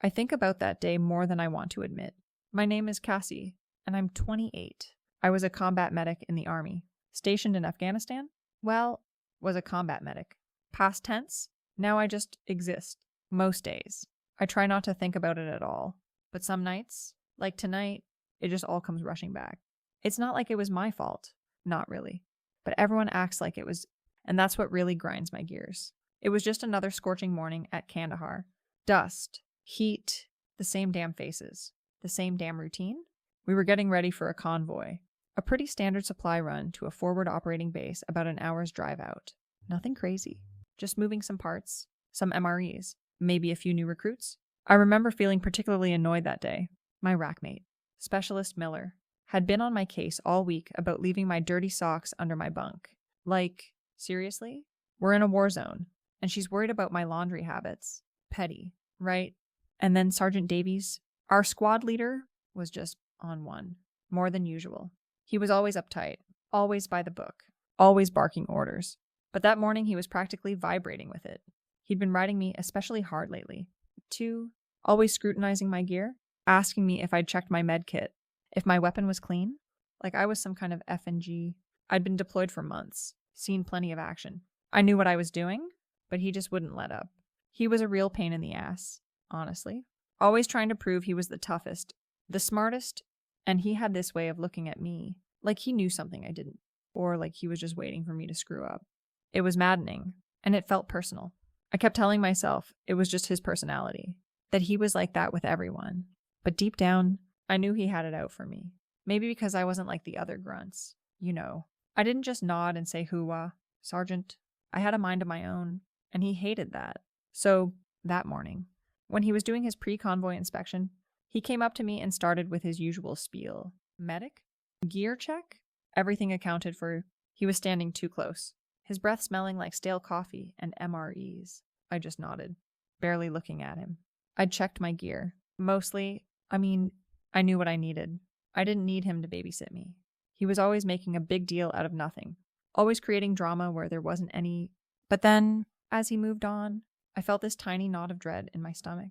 I think about that day more than I want to admit. My name is Cassie, and I'm 28. I was a combat medic in the army. Stationed in Afghanistan? Well, was a combat medic. Past tense? Now I just exist. Most days. I try not to think about it at all. But some nights, like tonight, it just all comes rushing back. It's not like it was my fault. Not really. But everyone acts like it was, and that's what really grinds my gears. It was just another scorching morning at Kandahar. Dust. Heat. The same damn faces. The same damn routine. We were getting ready for a convoy. A pretty standard supply run to a forward operating base about an hour's drive out. Nothing crazy. Just moving some parts, some MREs, maybe a few new recruits. I remember feeling particularly annoyed that day. My rackmate, Specialist Miller, had been on my case all week about leaving my dirty socks under my bunk. Like, seriously? We're in a war zone, and she's worried about my laundry habits. Petty, right? And then Sergeant Davies, our squad leader, was just on one. More than usual. He was always uptight, always by the book, always barking orders. But that morning he was practically vibrating with it. He'd been riding me especially hard lately. 2, always scrutinizing my gear, asking me if I'd checked my med kit, if my weapon was clean, like I was some kind of F&G. I'd been deployed for months, seen plenty of action. I knew what I was doing, but he just wouldn't let up. He was a real pain in the ass, honestly. Always trying to prove he was the toughest, the smartest, and he had this way of looking at me, like he knew something I didn't, or like he was just waiting for me to screw up. It was maddening, and it felt personal. I kept telling myself it was just his personality, that he was like that with everyone. But deep down, I knew he had it out for me. Maybe because I wasn't like the other grunts. You know. I didn't just nod and say hoo-wah, Sergeant. I had a mind of my own, and he hated that. So, that morning, when he was doing his pre-convoy inspection, he came up to me and started with his usual spiel. Medic? Gear check? Everything accounted for. He was standing too close. His breath smelling like stale coffee and MREs. I just nodded, barely looking at him. I'd checked my gear. Mostly, I knew what I needed. I didn't need him to babysit me. He was always making a big deal out of nothing. Always creating drama where there wasn't any. But then, as he moved on, I felt this tiny knot of dread in my stomach.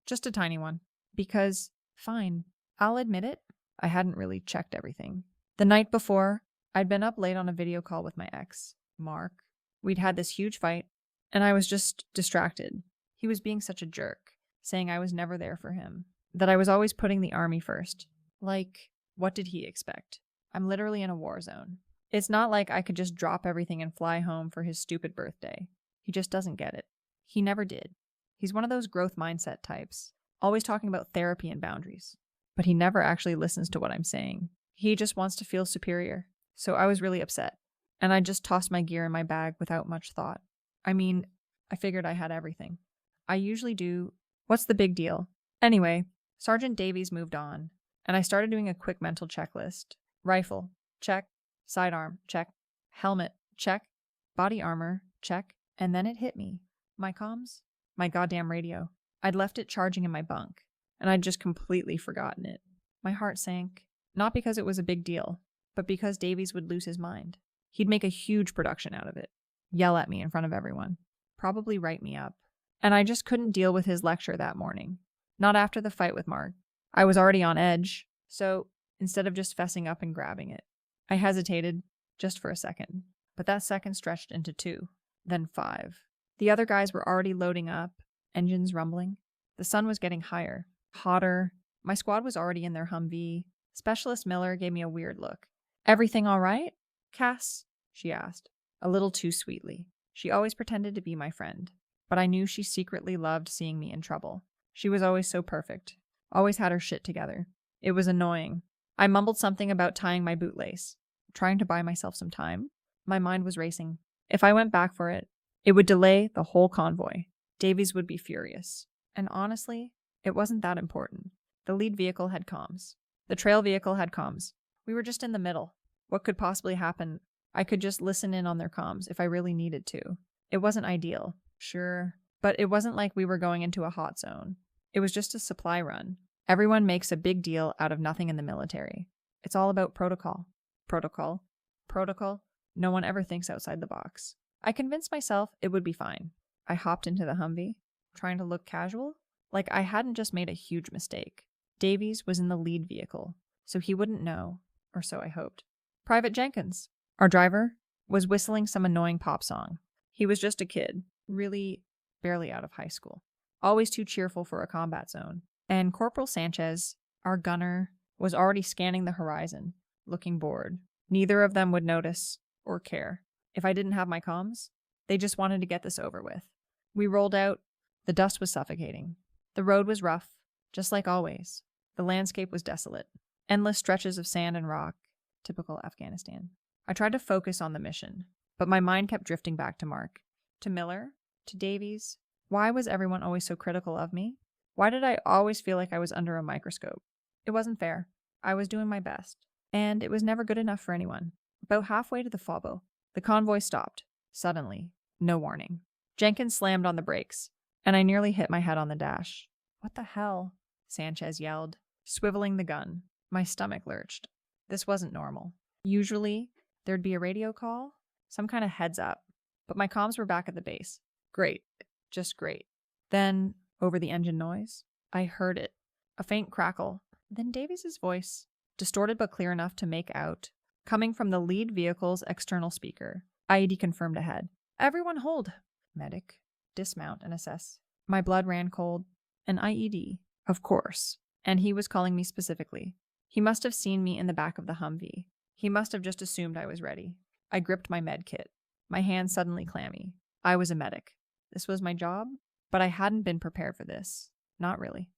Just a tiny one. Because, fine, I'll admit it, I hadn't really checked everything. The night before, I'd been up late on a video call with my ex, Mark. We'd had this huge fight, and I was just distracted. He was being such a jerk, saying I was never there for him, that I was always putting the army first. Like, what did he expect? I'm literally in a war zone. It's not like I could just drop everything and fly home for his stupid birthday. He just doesn't get it. He never did. He's one of those growth mindset types, always talking about therapy and boundaries. But he never actually listens to what I'm saying. He just wants to feel superior. So I was really upset. And I just tossed my gear in my bag without much thought. I figured I had everything. I usually do. What's the big deal? Anyway, Sergeant Davies moved on, and I started doing a quick mental checklist. Rifle, check. Sidearm, check. Helmet, check. Body armor, check. And then it hit me. My comms? My goddamn radio. I'd left it charging in my bunk, and I'd just completely forgotten it. My heart sank, not because it was a big deal, but because Davies would lose his mind. He'd make a huge production out of it, yell at me in front of everyone, probably write me up. And I just couldn't deal with his lecture that morning. Not after the fight with Mark. I was already on edge, so instead of just fessing up and grabbing it, I hesitated just for a second. But that second stretched into 2, then 5. The other guys were already loading up, engines rumbling. The sun was getting higher, hotter. My squad was already in their Humvee. Specialist Miller gave me a weird look. Everything all right, Cass? She asked, a little too sweetly. She always pretended to be my friend, but I knew she secretly loved seeing me in trouble. She was always so perfect, always had her shit together. It was annoying. I mumbled something about tying my bootlace, trying to buy myself some time. My mind was racing. If I went back for it, it would delay the whole convoy. Davies would be furious. And honestly, it wasn't that important. The lead vehicle had comms. The trail vehicle had comms. We were just in the middle. What could possibly happen? I could just listen in on their comms if I really needed to. It wasn't ideal, sure, but it wasn't like we were going into a hot zone. It was just a supply run. Everyone makes a big deal out of nothing in the military. It's all about protocol. Protocol. Protocol. No one ever thinks outside the box. I convinced myself it would be fine. I hopped into the Humvee, trying to look casual, Like I hadn't just made a huge mistake. Davies was in the lead vehicle, so he wouldn't know, or so I hoped. Private Jenkins, our driver, was whistling some annoying pop song. He was just a kid, really barely out of high school, always too cheerful for a combat zone. And Corporal Sanchez, our gunner, was already scanning the horizon, looking bored. Neither of them would notice or care. If I didn't have my comms, they just wanted to get this over with. We rolled out. The dust was suffocating. The road was rough, just like always. The landscape was desolate. Endless stretches of sand and rock, typical Afghanistan. I tried to focus on the mission, but my mind kept drifting back to Mark, to Miller, to Davies. Why was everyone always so critical of me? Why did I always feel like I was under a microscope? It wasn't fair. I was doing my best, and it was never good enough for anyone. About halfway to the Faubourg, the convoy stopped, suddenly, no warning. Jenkins slammed on the brakes, and I nearly hit my head on the dash. What the hell? Sanchez yelled, swiveling the gun. My stomach lurched. This wasn't normal. Usually, there'd be a radio call, some kind of heads up, but my comms were back at the base. Great. Just great. Then, over the engine noise, I heard it. A faint crackle. Then Davies' voice, distorted but clear enough to make out, coming from the lead vehicle's external speaker. IED confirmed ahead. Everyone hold. Medic. Dismount and assess. My blood ran cold. An IED. Of course. And he was calling me specifically. He must have seen me in the back of the Humvee. He must have just assumed I was ready. I gripped my med kit. My hands suddenly clammy. I was a medic. This was my job, but I hadn't been prepared for this. Not really.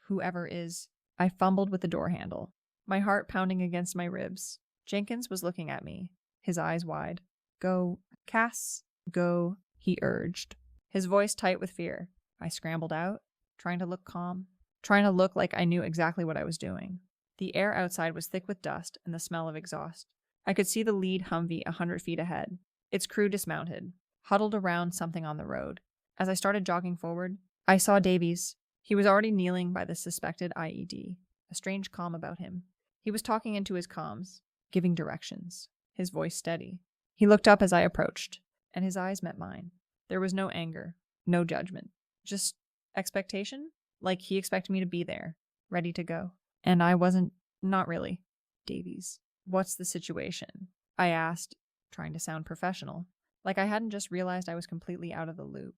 Whoever is. I fumbled with the door handle, my heart pounding against my ribs. Jenkins was looking at me, his eyes wide. Go, Cass, go, he urged, his voice tight with fear. I scrambled out, trying to look calm, trying to look like I knew exactly what I was doing. The air outside was thick with dust and the smell of exhaust. I could see the lead Humvee 100 feet ahead, its crew dismounted, huddled around something on the road. As I started jogging forward, I saw Davies. He was already kneeling by the suspected IED, a strange calm about him. He was talking into his comms, giving directions, his voice steady. He looked up as I approached, and his eyes met mine. There was no anger, no judgment, just expectation, like he expected me to be there, ready to go. And I wasn't, not really. Davies, what's the situation? I asked, trying to sound professional, like I hadn't just realized I was completely out of the loop.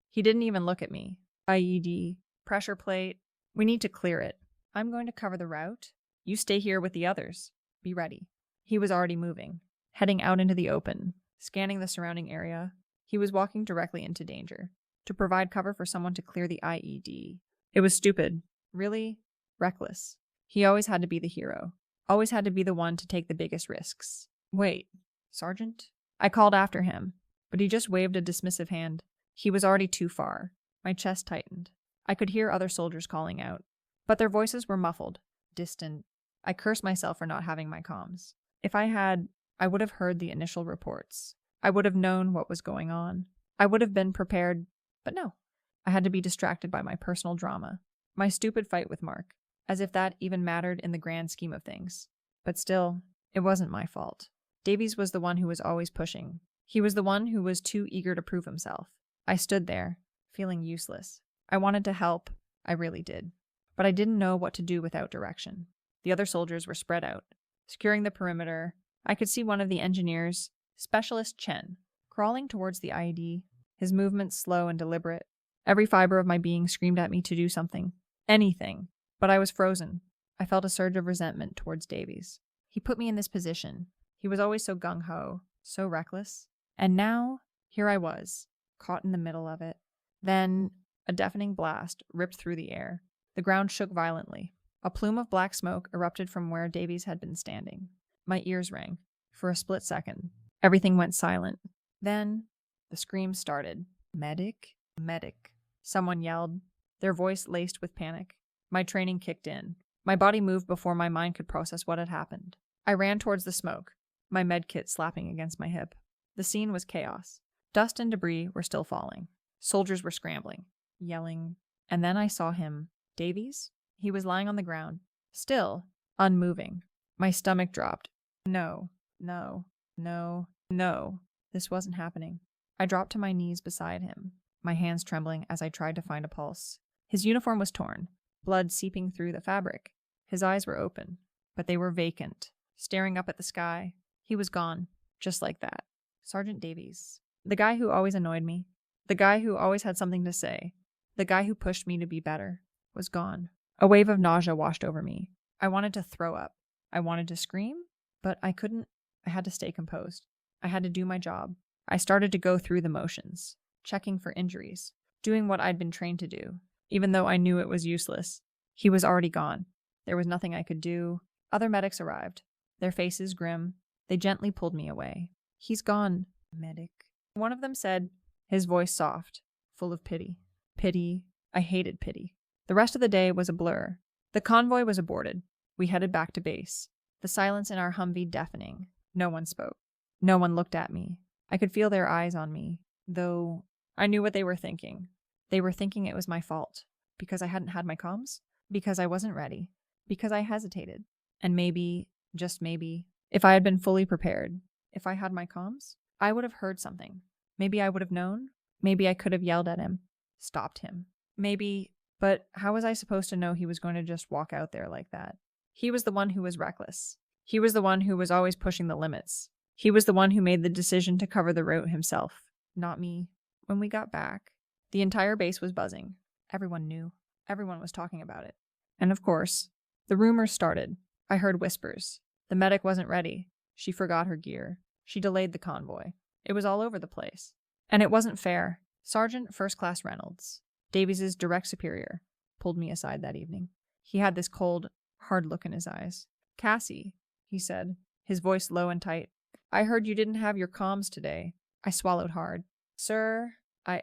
He didn't even look at me. IED, pressure plate. We need to clear it. I'm going to cover the route. You stay here with the others. Be ready. He was already moving, heading out into the open, scanning the surrounding area. He was walking directly into danger, to provide cover for someone to clear the IED. It was stupid. Really reckless. He always had to be the hero. Always had to be the one to take the biggest risks. Wait, Sergeant? I called after him, but he just waved a dismissive hand. He was already too far. My chest tightened. I could hear other soldiers calling out, but their voices were muffled, distant. I cursed myself for not having my comms. If I had, I would have heard the initial reports. I would have known what was going on. I would have been prepared, but no. I had to be distracted by my personal drama, my stupid fight with Mark, as if that even mattered in the grand scheme of things. But still, it wasn't my fault. Davies was the one who was always pushing. He was the one who was too eager to prove himself. I stood there, feeling useless. I wanted to help, I really did, but I didn't know what to do without direction. The other soldiers were spread out, securing the perimeter. I could see one of the engineers, Specialist Chen, crawling towards the IED, his movements slow and deliberate. Every fiber of my being screamed at me to do something, anything, but I was frozen. I felt a surge of resentment towards Davies. He put me in this position. He was always so gung-ho, so reckless. And now, here I was, caught in the middle of it. Then, a deafening blast ripped through the air. The ground shook violently. A plume of black smoke erupted from where Davies had been standing. My ears rang. For a split second, everything went silent. Then, the screams started. Medic? Medic. Someone yelled, their voice laced with panic. My training kicked in. My body moved before my mind could process what had happened. I ran towards the smoke, my med kit slapping against my hip. The scene was chaos. Dust and debris were still falling. Soldiers were scrambling, yelling. And then I saw him. Davies? He was lying on the ground, still, unmoving. My stomach dropped. No, no, no, no. This wasn't happening. I dropped to my knees beside him. my hands trembling as I tried to find a pulse. His uniform was torn, blood seeping through the fabric. His eyes were open, but they were vacant, staring up at the sky. He was gone, just like that. Sergeant Davies. The guy who always annoyed me, the guy who always had something to say, the guy who pushed me to be better, was gone. A wave of nausea washed over me. I wanted to throw up. I wanted to scream, but I couldn't. I had to stay composed. I had to do my job. I started to go through the motions, checking for injuries, doing what I'd been trained to do, even though I knew it was useless. He was already gone. There was nothing I could do. Other medics arrived, their faces grim. They gently pulled me away. He's gone, medic. One of them said, his voice soft, full of pity. Pity. I hated pity. The rest of the day was a blur. The convoy was aborted. We headed back to base. The silence in our Humvee deafening. No one spoke. No one looked at me. I could feel their eyes on me, though I knew what they were thinking. They were thinking it was my fault, because I hadn't had my comms, because I wasn't ready, because I hesitated. And maybe, just maybe, if I had been fully prepared, if I had my comms, I would have heard something. Maybe I would have known. Maybe I could have yelled at him, stopped him. Maybe, but how was I supposed to know he was going to just walk out there like that? He was the one who was reckless. He was the one who was always pushing the limits. He was the one who made the decision to cover the route himself, not me. When we got back, the entire base was buzzing. Everyone knew. Everyone was talking about it. And of course, the rumors started. I heard whispers. The medic wasn't ready. She forgot her gear. She delayed the convoy. It was all over the place. And it wasn't fair. Sergeant First Class Reynolds, Davies' direct superior, pulled me aside that evening. He had this cold, hard look in his eyes. Cassie, he said, his voice low and tight. I heard you didn't have your comms today. I swallowed hard. Sir, I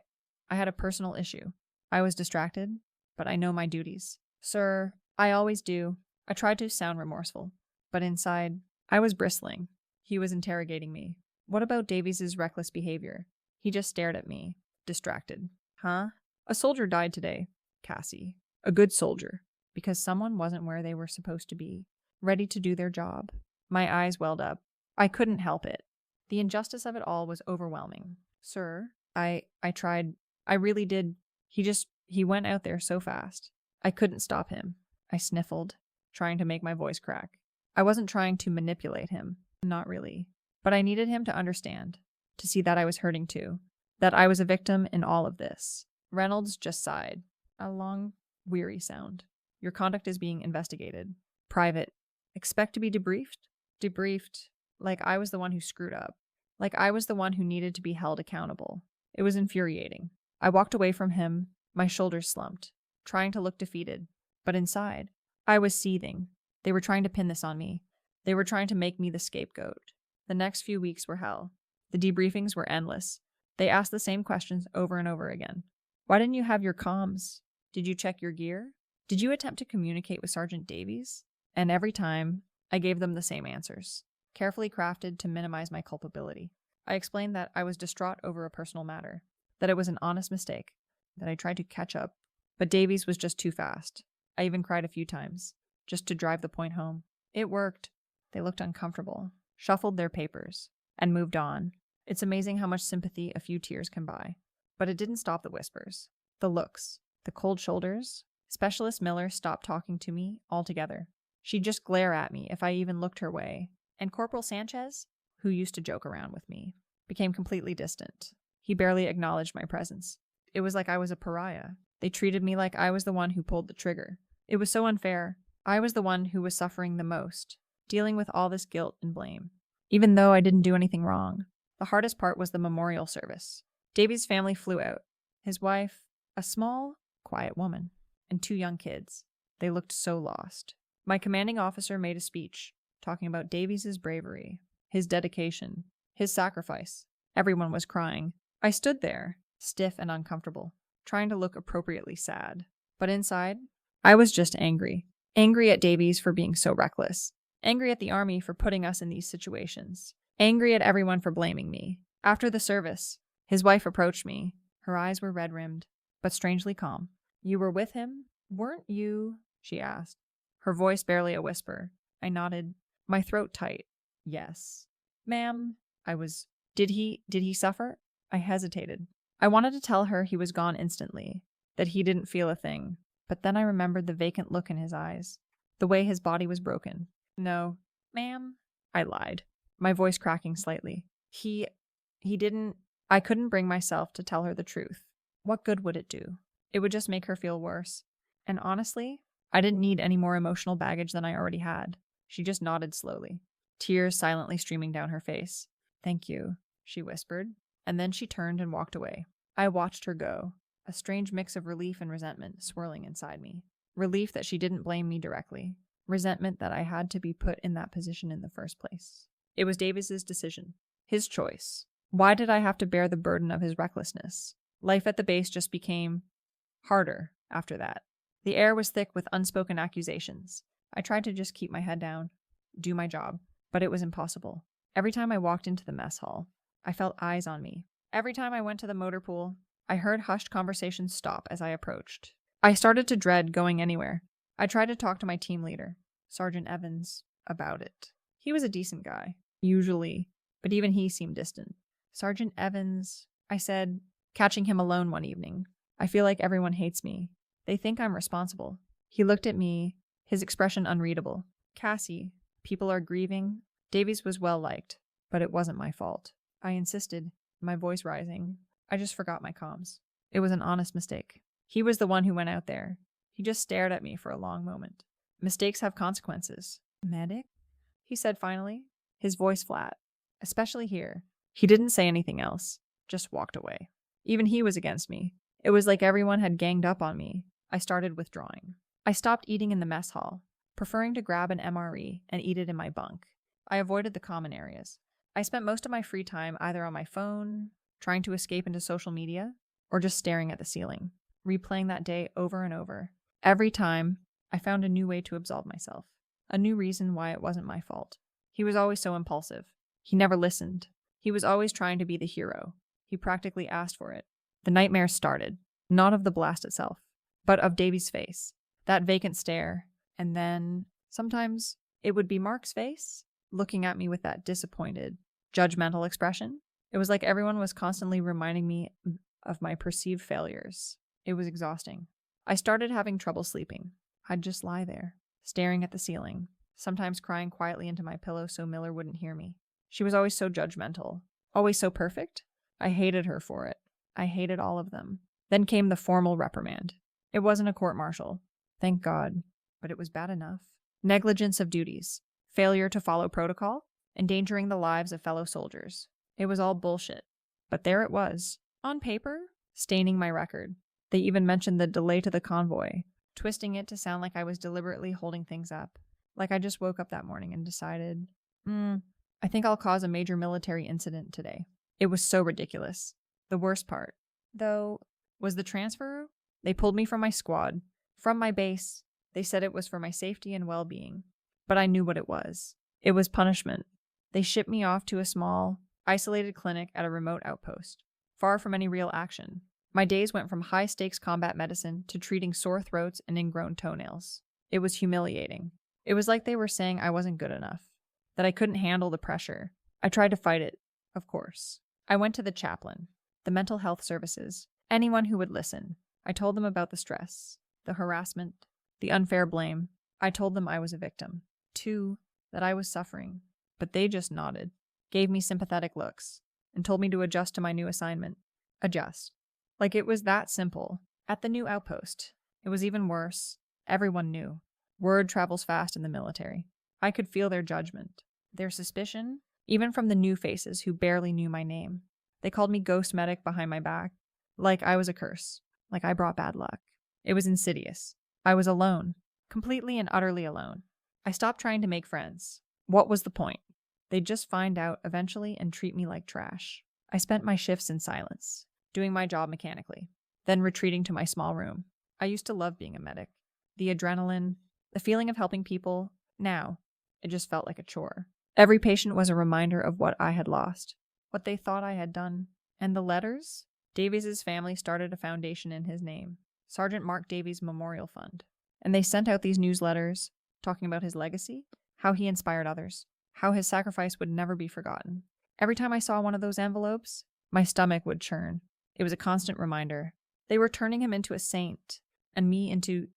had a personal issue. I was distracted, but I know my duties. Sir, I always do. I tried to sound remorseful, but inside, I was bristling. He was interrogating me. What about Davies' reckless behavior? He just stared at me, distracted. Huh? A soldier died today, Cassie. A good soldier. Because someone wasn't where they were supposed to be, ready to do their job. My eyes welled up. I couldn't help it. The injustice of it all was overwhelming. Sir, I tried. I really did. He went out there so fast. I couldn't stop him. I sniffled, trying to make my voice crack. I wasn't trying to manipulate him. Not really. But I needed him to understand, to see that I was hurting too, that I was a victim in all of this. Reynolds just sighed. A long, weary sound. Your conduct is being investigated. Private. Expect to be debriefed? Debriefed. Like I was the one who screwed up. Like I was the one who needed to be held accountable. It was infuriating. I walked away from him, my shoulders slumped, trying to look defeated. But inside, I was seething. They were trying to pin this on me. They were trying to make me the scapegoat. The next few weeks were hell. The debriefings were endless. They asked the same questions over and over again. Why didn't you have your comms? Did you check your gear? Did you attempt to communicate with Sergeant Davies? And every time, I gave them the same answers, carefully crafted to minimize my culpability. I explained that I was distraught over a personal matter, that it was an honest mistake, that I tried to catch up, but Davies was just too fast. I even cried a few times, just to drive the point home. It worked. They looked uncomfortable, shuffled their papers, and moved on. It's amazing how much sympathy a few tears can buy. But it didn't stop the whispers, the looks, the cold shoulders. Specialist Miller stopped talking to me altogether. She'd just glare at me if I even looked her way. And Corporal Sanchez, who used to joke around with me, became completely distant. He barely acknowledged my presence. It was like I was a pariah. They treated me like I was the one who pulled the trigger. It was so unfair. I was the one who was suffering the most, dealing with all this guilt and blame, even though I didn't do anything wrong. The hardest part was the memorial service. Davies' family flew out. His wife, a small, quiet woman, and 2 young kids. They looked so lost. My commanding officer made a speech, talking about Davies' bravery, his dedication, his sacrifice. Everyone was crying. I stood there, stiff and uncomfortable, trying to look appropriately sad. But inside, I was just angry. Angry at Davies for being so reckless. Angry at the Army for putting us in these situations. Angry at everyone for blaming me. After the service, his wife approached me. Her eyes were red-rimmed, but strangely calm. You were with him? Weren't you? She asked. Her voice barely a whisper. I nodded, my throat tight. Yes. Ma'am, I was. Did he suffer? I hesitated. I wanted to tell her he was gone instantly, that he didn't feel a thing, but then I remembered the vacant look in his eyes, the way his body was broken. No, ma'am, I lied, my voice cracking slightly. He didn't. I couldn't bring myself to tell her the truth. What good would it do? It would just make her feel worse. And honestly, I didn't need any more emotional baggage than I already had. She just nodded slowly, tears silently streaming down her face. Thank you, she whispered, and then she turned and walked away. I watched her go, a strange mix of relief and resentment swirling inside me. Relief that she didn't blame me directly. Resentment that I had to be put in that position in the first place. It was Davies's decision. His choice. Why did I have to bear the burden of his recklessness? Life at the base just became harder after that. The air was thick with unspoken accusations. I tried to just keep my head down, do my job, but it was impossible. Every time I walked into the mess hall, I felt eyes on me. Every time I went to the motor pool, I heard hushed conversations stop as I approached. I started to dread going anywhere. I tried to talk to my team leader, Sergeant Evans, about it. He was a decent guy, usually, but even he seemed distant. Sergeant Evans, I said, catching him alone one evening. I feel like everyone hates me. They think I'm responsible. He looked at me, his expression unreadable. Cassie, people are grieving. Davies was well liked, but it wasn't my fault. I insisted, my voice rising. I just forgot my comms. It was an honest mistake. He was the one who went out there. He just stared at me for a long moment. Mistakes have consequences. Medic? He said finally, his voice flat. Especially here. He didn't say anything else, just walked away. Even he was against me. It was like everyone had ganged up on me. I started withdrawing. I stopped eating in the mess hall, preferring to grab an MRE and eat it in my bunk. I avoided the common areas. I spent most of my free time either on my phone, trying to escape into social media, or just staring at the ceiling, replaying that day over and over. Every time, I found a new way to absolve myself, a new reason why it wasn't my fault. He was always so impulsive. He never listened. He was always trying to be the hero. He practically asked for it. The nightmare started, not of the blast itself, but of Davies' face, that vacant stare, and then, sometimes, it would be Mark's face, looking at me with that disappointed, judgmental expression. It was like everyone was constantly reminding me of my perceived failures. It was exhausting. I started having trouble sleeping. I'd just lie there, staring at the ceiling, sometimes crying quietly into my pillow so Miller wouldn't hear me. She was always so judgmental, always so perfect. I hated her for it. I hated all of them. Then came the formal reprimand. It wasn't a court-martial. Thank God. But it was bad enough. Negligence of duties. Failure to follow protocol. Endangering the lives of fellow soldiers. It was all bullshit. But there it was. On paper, staining my record. They even mentioned the delay to the convoy, twisting it to sound like I was deliberately holding things up. Like I just woke up that morning and decided, I think I'll cause a major military incident today. It was so ridiculous. The worst part, though, was the transfer. They pulled me from my squad, from my base. They said it was for my safety and well-being. But I knew what it was. It was punishment. They shipped me off to a small, isolated clinic at a remote outpost, far from any real action. My days went from high-stakes combat medicine to treating sore throats and ingrown toenails. It was humiliating. It was like they were saying I wasn't good enough, that I couldn't handle the pressure. I tried to fight it, of course. I went to the chaplain, the mental health services, anyone who would listen. I told them about the stress, the harassment, the unfair blame. I told them I was a victim. Too, that I was suffering. But they just nodded, gave me sympathetic looks, and told me to adjust to my new assignment. Adjust. Like it was that simple. At the new outpost, it was even worse. Everyone knew. Word travels fast in the military. I could feel their judgment, their suspicion, even from the new faces who barely knew my name. They called me ghost medic behind my back, like I was a curse, like I brought bad luck. It was insidious. I was alone, completely and utterly alone. I stopped trying to make friends. What was the point? They'd just find out eventually and treat me like trash. I spent my shifts in silence, doing my job mechanically, then retreating to my small room. I used to love being a medic. The adrenaline, the feeling of helping people. Now, it just felt like a chore. Every patient was a reminder of what I had lost, what they thought I had done. And the letters? Davies' family started a foundation in his name, Sergeant Mark Davies Memorial Fund. And they sent out these newsletters, talking about his legacy, how he inspired others, how his sacrifice would never be forgotten. Every time I saw one of those envelopes, my stomach would churn. It was a constant reminder. They were turning him into a saint, and me into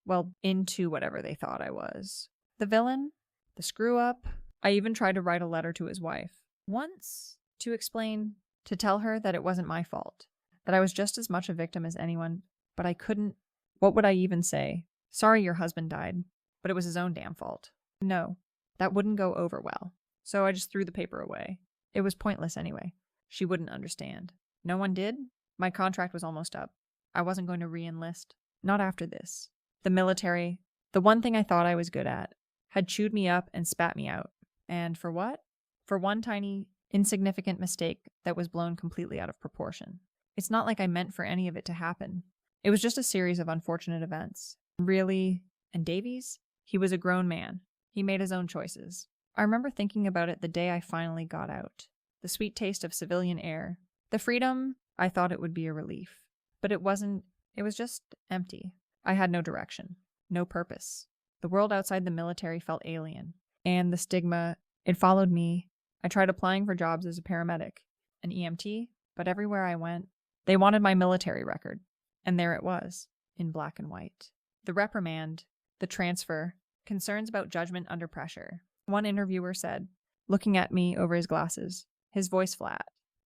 whatever they thought I was. The villain, the screw-up. I even tried to write a letter to his wife. Once, to tell her that it wasn't my fault, that I was just as much a victim as anyone, but I couldn't. What would I even say? Sorry your husband died, but it was his own damn fault. No, that wouldn't go over well. So I just threw the paper away. It was pointless anyway. She wouldn't understand. No one did? My contract was almost up. I wasn't going to re-enlist. Not after this. The military, the one thing I thought I was good at, had chewed me up and spat me out. And for what? For one tiny, insignificant mistake that was blown completely out of proportion. It's not like I meant for any of it to happen. It was just a series of unfortunate events. Really? And Davies? He was a grown man. He made his own choices. I remember thinking about it the day I finally got out. The sweet taste of civilian air. The freedom, I thought it would be a relief. But it wasn't. It was just empty. I had no direction. No purpose. The world outside the military felt alien. And the stigma, it followed me. I tried applying for jobs as a paramedic, an EMT, but everywhere I went, they wanted my military record. And there it was, in black and white. The reprimand, the transfer, concerns about judgment under pressure. One interviewer said, looking at me over his glasses, his voice flat,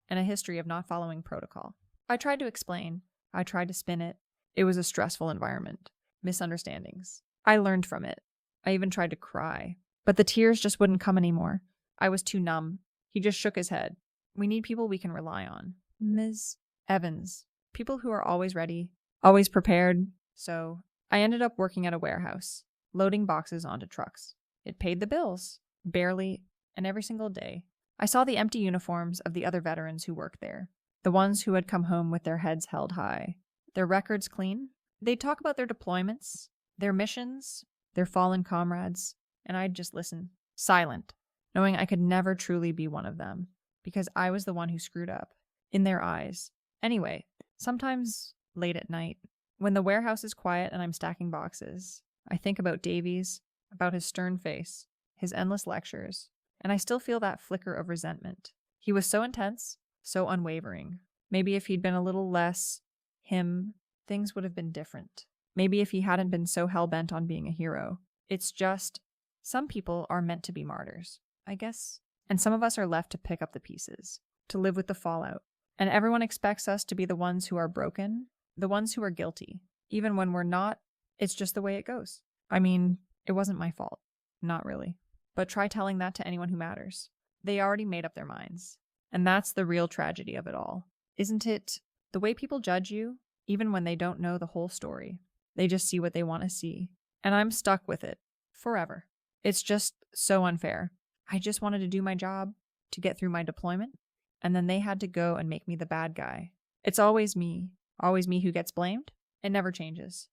and a history of not following protocol. I tried to explain. I tried to spin it. It was a stressful environment. Misunderstandings. I learned from it. I even tried to cry. But the tears just wouldn't come anymore. I was too numb. He just shook his head. We need people we can rely on. Ms. Evans. People who are always ready, always prepared. So I ended up working at a warehouse, loading boxes onto trucks. It paid the bills. Barely, and every single day. I saw the empty uniforms of the other veterans who worked there. The ones who had come home with their heads held high. Their records clean. They'd talk about their deployments, their missions, their fallen comrades, and I'd just listen, silent, knowing I could never truly be one of them, because I was the one who screwed up, in their eyes. Anyway, sometimes late at night, when the warehouse is quiet and I'm stacking boxes, I think about Davies, about his stern face, his endless lectures, and I still feel that flicker of resentment. He was so intense, so unwavering. Maybe if he'd been a little less him, things would have been different. Maybe if he hadn't been so hell-bent on being a hero. It's just, some people are meant to be martyrs, I guess. And some of us are left to pick up the pieces, to live with the fallout. And everyone expects us to be the ones who are broken, the ones who are guilty. Even when we're not, it's just the way it goes. I mean, it wasn't my fault. Not really. But try telling that to anyone who matters. They already made up their minds. And that's the real tragedy of it all. Isn't it? The way people judge you, even when they don't know the whole story. They just see what they want to see. And I'm stuck with it. Forever. It's just so unfair. I just wanted to do my job, to get through my deployment, and then they had to go and make me the bad guy. It's always me who gets blamed. It never changes.